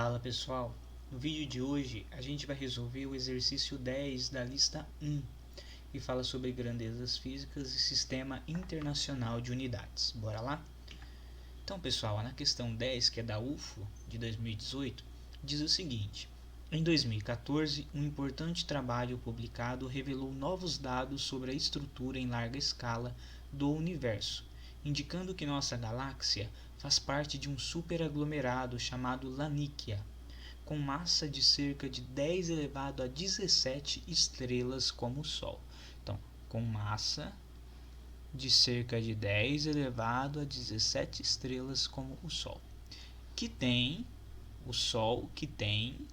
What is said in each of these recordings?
Fala pessoal, no vídeo de hoje a gente vai resolver o exercício 10 da lista 1 que fala sobre grandezas físicas e sistema internacional de unidades. Bora lá? Então pessoal, na questão 10, que é da UFO de 2018, diz o seguinte: em 2014, um importante trabalho publicado revelou novos dados sobre a estrutura em larga escala do universo, indicando que nossa galáxia faz parte de um superaglomerado chamado Lanikia, com massa de cerca de 10 elevado a 17 estrelas como o Sol. Então, com massa de cerca de 10 elevado a 17 estrelas como o Sol. O Sol que tem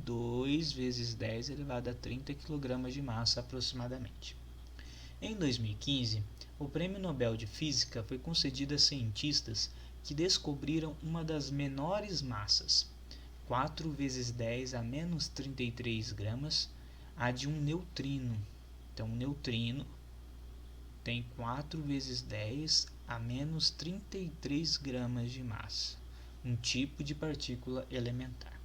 2 vezes 10 elevado a 30 kg de massa aproximadamente. Em 2015, o Prêmio Nobel de Física foi concedido a cientistas que descobriram uma das menores massas, 4 vezes 10 a menos 33 gramas, a de um neutrino. Então, um neutrino tem 4 vezes 10 a menos 33 gramas de massa, um tipo de partícula elementar.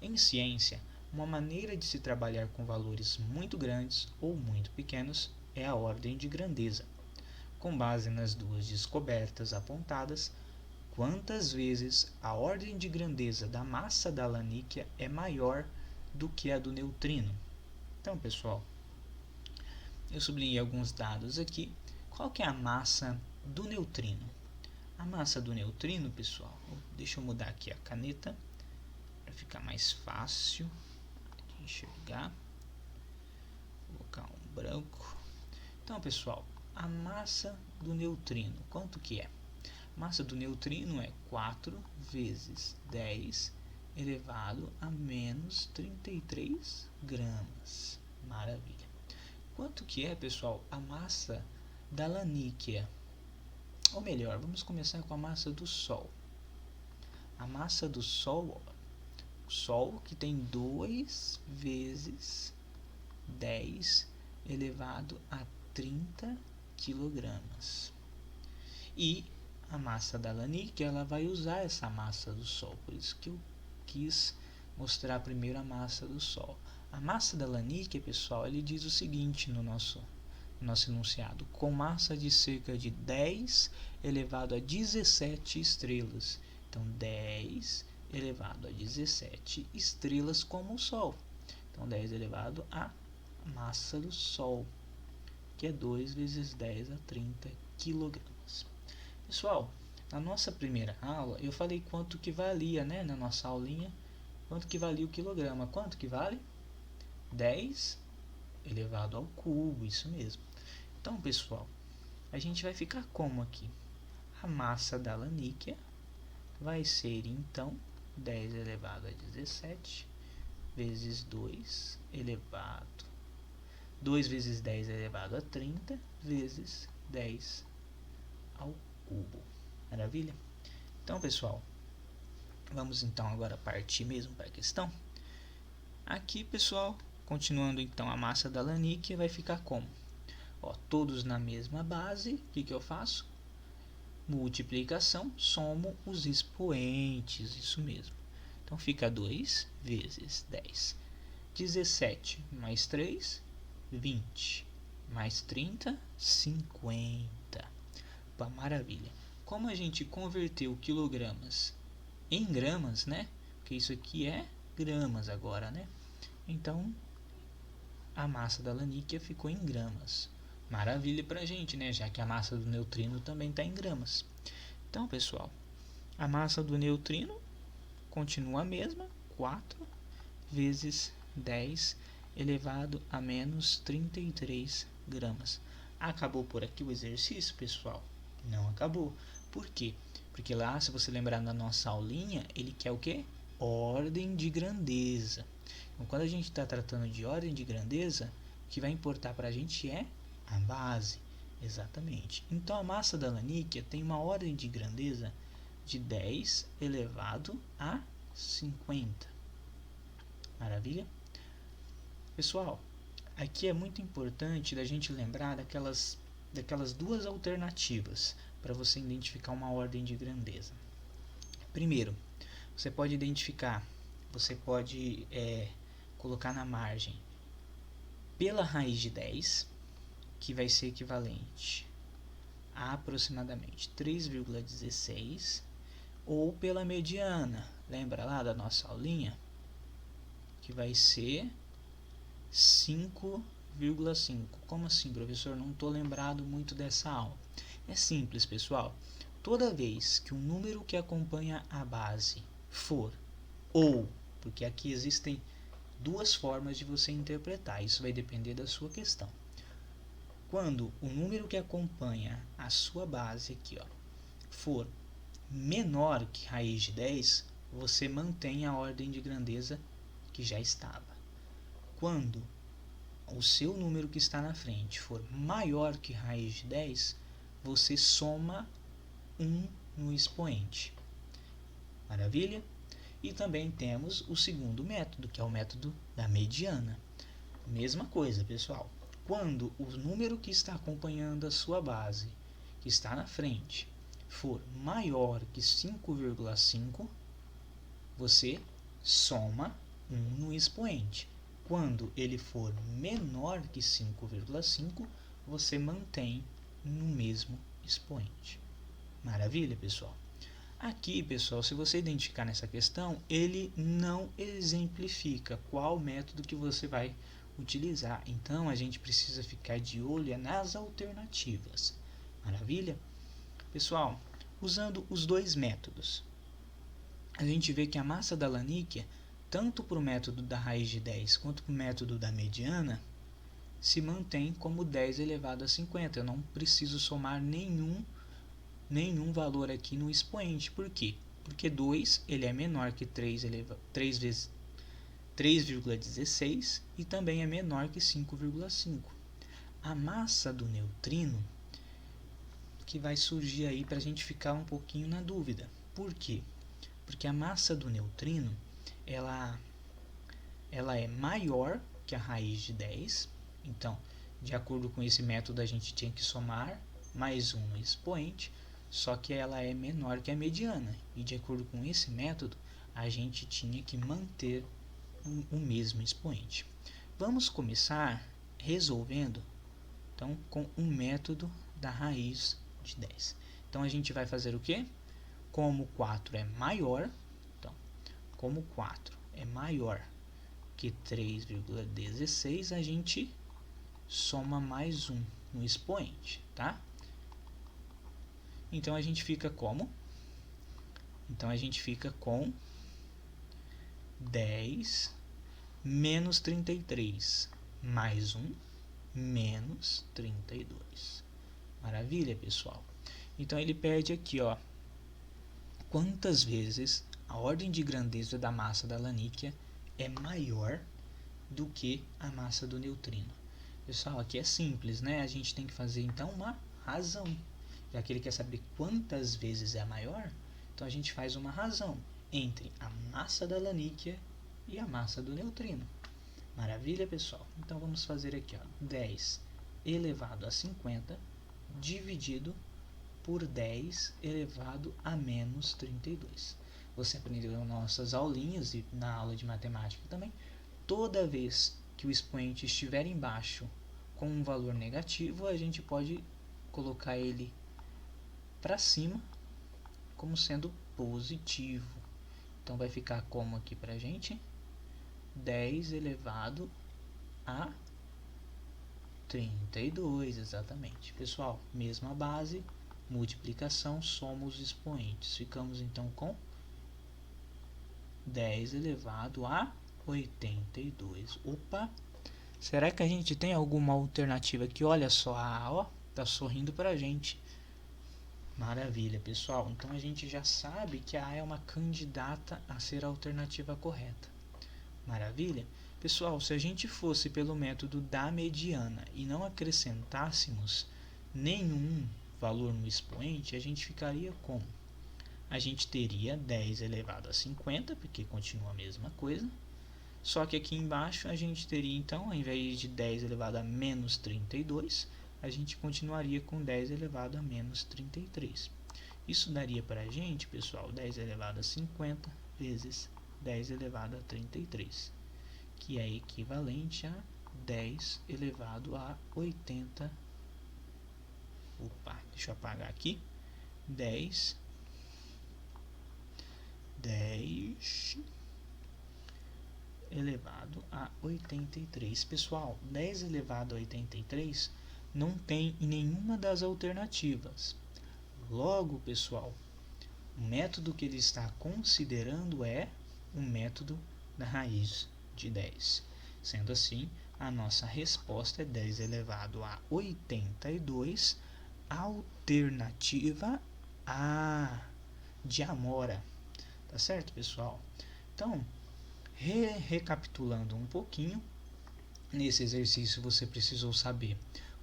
Em ciência, uma maneira de se trabalhar com valores muito grandes ou muito pequenos é a ordem de grandeza. Com base nas duas descobertas apontadas, quantas vezes a ordem de grandeza da massa da Lanikia é maior do que a do neutrino? Então, pessoal, eu sublinhei alguns dados aqui. Qual que é a massa do neutrino? A massa do neutrino, pessoal, deixa eu mudar aqui a caneta para ficar mais fácil de enxergar. Vou colocar um branco. Então, pessoal, a massa do neutrino, quanto que é? A massa do neutrino é 4 vezes 10 elevado a menos 33 gramas. Maravilha. Quanto que é, pessoal, a massa da Lanikia? Ou melhor, vamos começar com a massa do Sol. A massa do Sol, o Sol que tem 2 vezes 10 elevado a 30 quilogramas. E a massa da Lanikia, ela vai usar essa massa do Sol, por isso que eu quis mostrar primeiro a massa do Sol. A massa da Lanikia, pessoal, ele diz o seguinte no nosso enunciado: com massa de cerca de 10 elevado a 17 estrelas. Então, 10 elevado a 17 estrelas como o Sol. Então, 10 elevado a massa do Sol, que é 2 vezes 10 a 30 quilogramas. Pessoal, na nossa primeira aula, eu falei quanto que valia, né? Na nossa aulinha, quanto que valia o quilograma. Quanto que vale? 10 elevado ao cubo, isso mesmo. Então, pessoal, a gente vai ficar como aqui? A massa da Lanikia vai ser, então, 10 elevado a 17 vezes 2 elevado 2 vezes 10 elevado a 30 vezes 10 ao cubo. Maravilha? Então, pessoal, vamos então agora partir mesmo para a questão. Aqui, pessoal, continuando então, a massa da Lanikia vai ficar como? Ó, todos na mesma base, o que eu faço? Multiplicação, somo os expoentes, isso mesmo. Então, fica 2 vezes 10. 17 mais 3, 20. Mais 30, 50. Opa, maravilha. Como a gente converteu quilogramas em gramas, né? Porque isso aqui é gramas agora, né? Então, a massa da Lanikia ficou em gramas. Maravilha pra gente, né? Já que a massa do neutrino também está em gramas. Então, pessoal, a massa do neutrino continua a mesma, 4 vezes 10 elevado a menos 33 gramas. Acabou por aqui o exercício, pessoal? Não acabou. Por quê? Porque lá, se você lembrar na nossa aulinha, ele quer o quê? Ordem de grandeza. Então, quando a gente está tratando de ordem de grandeza, o que vai importar para a gente é a base. Exatamente. Então, a massa da Lanikia tem uma ordem de grandeza de 10 elevado a 50. Maravilha? Pessoal, aqui é muito importante da gente lembrar daquelas duas alternativas para você identificar uma ordem de grandeza. Primeiro, você pode identificar, você pode colocar na margem pela raiz de 10, que vai ser equivalente a aproximadamente 3,16, ou pela mediana, lembra lá da nossa aulinha? Que vai ser 5,5. Como assim, professor? Não estou lembrado muito dessa aula. É simples, pessoal. Toda vez que o número que acompanha a base for ou, porque aqui existem duas formas de você interpretar, isso vai depender da sua questão. Quando o número que acompanha a sua base aqui, ó, for menor que raiz de 10, você mantém a ordem de grandeza que já estava. Quando o seu número que está na frente for maior que raiz de 10, você soma 1 no expoente. Maravilha? E também temos o segundo método, que é o método da mediana. Mesma coisa, pessoal. Quando o número que está acompanhando a sua base, que está na frente, for maior que 5,5, você soma 1 no expoente. Quando ele for menor que 5,5, você mantém no mesmo expoente. Maravilha, pessoal? Aqui, pessoal, se você identificar nessa questão, ele não exemplifica qual método que você vai utilizar. Então, a gente precisa ficar de olho nas alternativas. Maravilha? Pessoal, usando os dois métodos, a gente vê que a massa da laníquea, tanto para o método da raiz de 10 quanto para o método da mediana, se mantém como 10 elevado a 50. Eu não preciso somar nenhum valor aqui no expoente. Por quê? Porque 2 ele é menor que 3,16 e também é menor que 5,5. A massa do neutrino que vai surgir aí para a gente ficar um pouquinho na dúvida. Por quê? Porque a massa do neutrino ela é maior que a raiz de 10. Então, de acordo com esse método, a gente tinha que somar mais 1 no expoente, só que ela é menor que a mediana. E de acordo com esse método, a gente tinha que manter o mesmo expoente. Vamos começar resolvendo então, com o método da raiz de 10. Então, a gente vai fazer o quê? Como 4 é maior, então, como 4 é maior que 3,16, a gente soma mais 1 no expoente, tá? Então, a gente fica como? Então, a gente fica com 10 menos 33, mais 1, menos 32. Maravilha, pessoal? Então, ele pede aqui, ó, quantas vezes a ordem de grandeza da massa da laníquea é maior do que a massa do neutrino. Pessoal, aqui é simples, né? A gente tem que fazer, então, uma razão. Já que ele quer saber quantas vezes é maior, então a gente faz uma razão entre a massa da laníquea e a massa do neutrino. Maravilha, pessoal? Então, vamos fazer aqui, ó, 10 elevado a 50 dividido por 10 elevado a menos 32. Você aprendeu nas nossas aulinhas e na aula de matemática também. Toda vez que o expoente estiver embaixo com um valor negativo, a gente pode colocar ele para cima como sendo positivo. Então, vai ficar como aqui para a gente? 10 elevado a 32, exatamente. Pessoal, mesma base, multiplicação, soma os expoentes. Ficamos então com 10 elevado a 82. Opa! Será que a gente tem alguma alternativa aqui? Olha só, ó, tá sorrindo pra gente. Maravilha, pessoal. Então, a gente já sabe que a A é uma candidata a ser a alternativa correta. Maravilha? Pessoal, se a gente fosse pelo método da mediana e não acrescentássemos nenhum valor no expoente, a gente ficaria como? A gente teria 10 elevado a 50, porque continua a mesma coisa. Só que aqui embaixo a gente teria, então, ao invés de 10 elevado a menos 32, a gente continuaria com 10 elevado a menos 33. Isso daria para a gente, pessoal, 10 elevado a 50 vezes 10 elevado a 33, que é equivalente a 10 elevado a 80. Opa, deixa eu apagar aqui. 10 elevado a 83. Pessoal, 10 elevado a 83 não tem em nenhuma das alternativas. Logo, pessoal, o método que ele está considerando é o método da raiz de 10. Sendo assim, a nossa resposta é 10 elevado a 82, alternativa A, de Amora. Tá certo, pessoal? Então, recapitulando um pouquinho, nesse exercício você precisou saber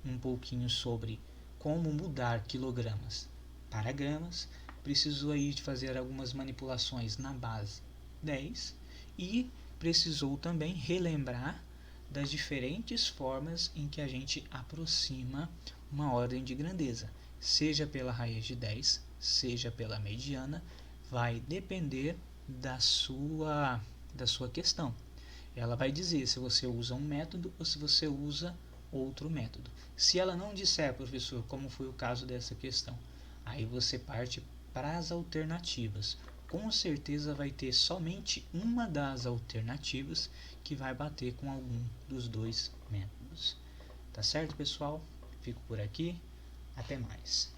um pouquinho sobre como mudar quilogramas para gramas, precisou aí de fazer algumas manipulações na base 10 e precisou também relembrar das diferentes formas em que a gente aproxima uma ordem de grandeza, seja pela raiz de 10, seja pela mediana, vai depender da sua questão. Ela vai dizer se você usa um método ou se você usa outro método. Se ela não disser, professor, como foi o caso dessa questão, aí você parte para as alternativas. Com certeza vai ter somente uma das alternativas que vai bater com algum dos dois métodos. Tá certo, pessoal? Fico por aqui. Até mais.